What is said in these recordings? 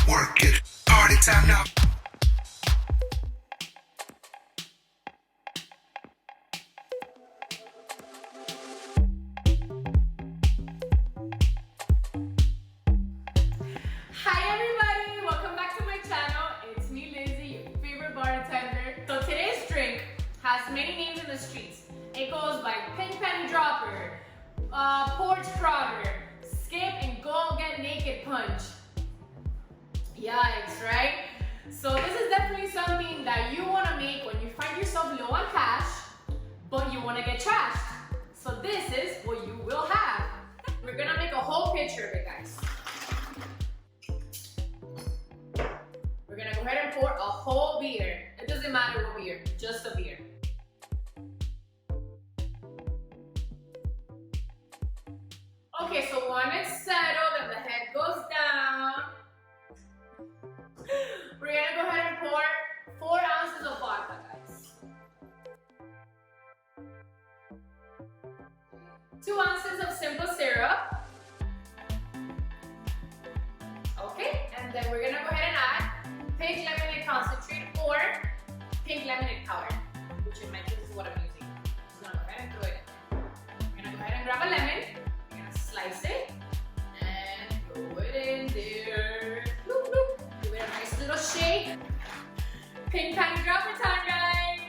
Work it. Party time now. Hi everybody, welcome back to my channel. It's me, Lizzie, your favorite bartender. So today's drink has many names in the streets. It goes by Pink Panty Dropper, Porch Crogger, Skip and Go Get Naked Punch. Yikes, right? So this is definitely something that you want to make when you find yourself low on cash, but you want to get trashed. So this is what you will have. We're gonna make a whole picture of it, guys. We're gonna go ahead and pour a whole beer. It doesn't matter what beer, just a beer. Okay, so when it's settled and the head goes down, we're gonna go ahead and pour 4 ounces of vodka, guys. 2 ounces of simple syrup. Okay, and then we're gonna go ahead and add pink lemonade concentrate or pink lemonade powder, which in my case is what I'm using. Just gonna go ahead and throw it in. We're gonna go ahead and grab a lemon. We're gonna slice it and throw it in there. Bloop, bloop. Give it a nice little shake. Pink Panty Dropper time, guys.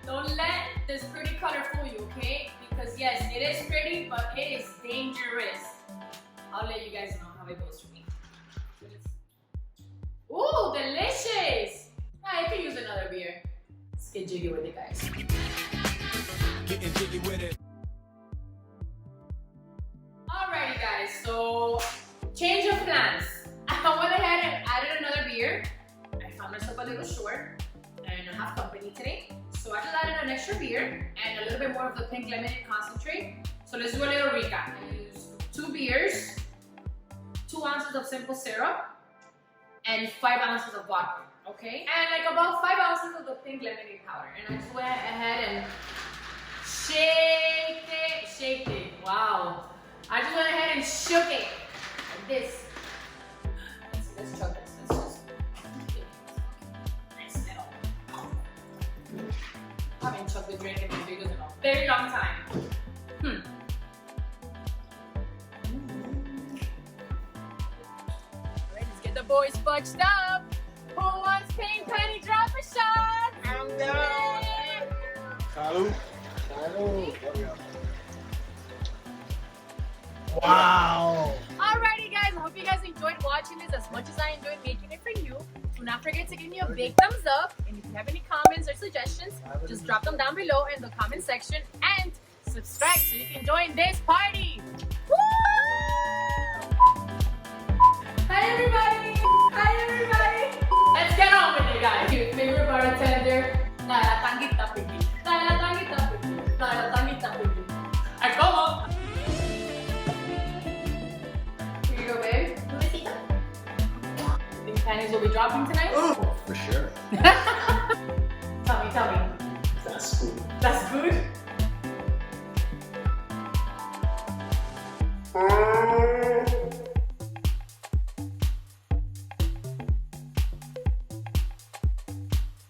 Don't let this pretty color fool you, okay? Because yes, it is pretty, but it is dangerous. I'll let you guys know how it goes for me. Ooh, delicious! I could use another beer. Let's get jiggy with it, guys. Getting jiggy with it. Alrighty, guys, so change of plans. I went ahead and added another beer. I found myself a little short and I have company today. So I just added an extra beer and a little bit more of the pink lemonade concentrate. So let's do a little recap. I used 2 beers, 2 ounces of simple syrup, and 5 ounces of vodka, okay? And like about 5 ounces of the pink lemonade powder. And I just went ahead and shaked it. Wow. I just went ahead and shook it like this. Let's chug this. Let's just nice little. I haven't chugged the drink in my videos in a very long time. The boys fudged up. Who wants Pink Panty Dropper shot? I'm down. Salud. Salud. Wow. Alrighty, guys. I hope you guys enjoyed watching this as much as I enjoyed making it for you. Do not forget to give me a big thumbs up. And if you have any comments or suggestions, just drop them down below in the comment section and subscribe so you can join this party. Woo! Hi everybody! Hi everybody! Let's get on with it, guys. Your favorite bartender, la tanguita piqui. La tanguita piqui. La tanguita piqui. I come on. Here you go, babe. Think panties will be dropping tonight? Oh, for sure. Tell me. That's cool. That's good?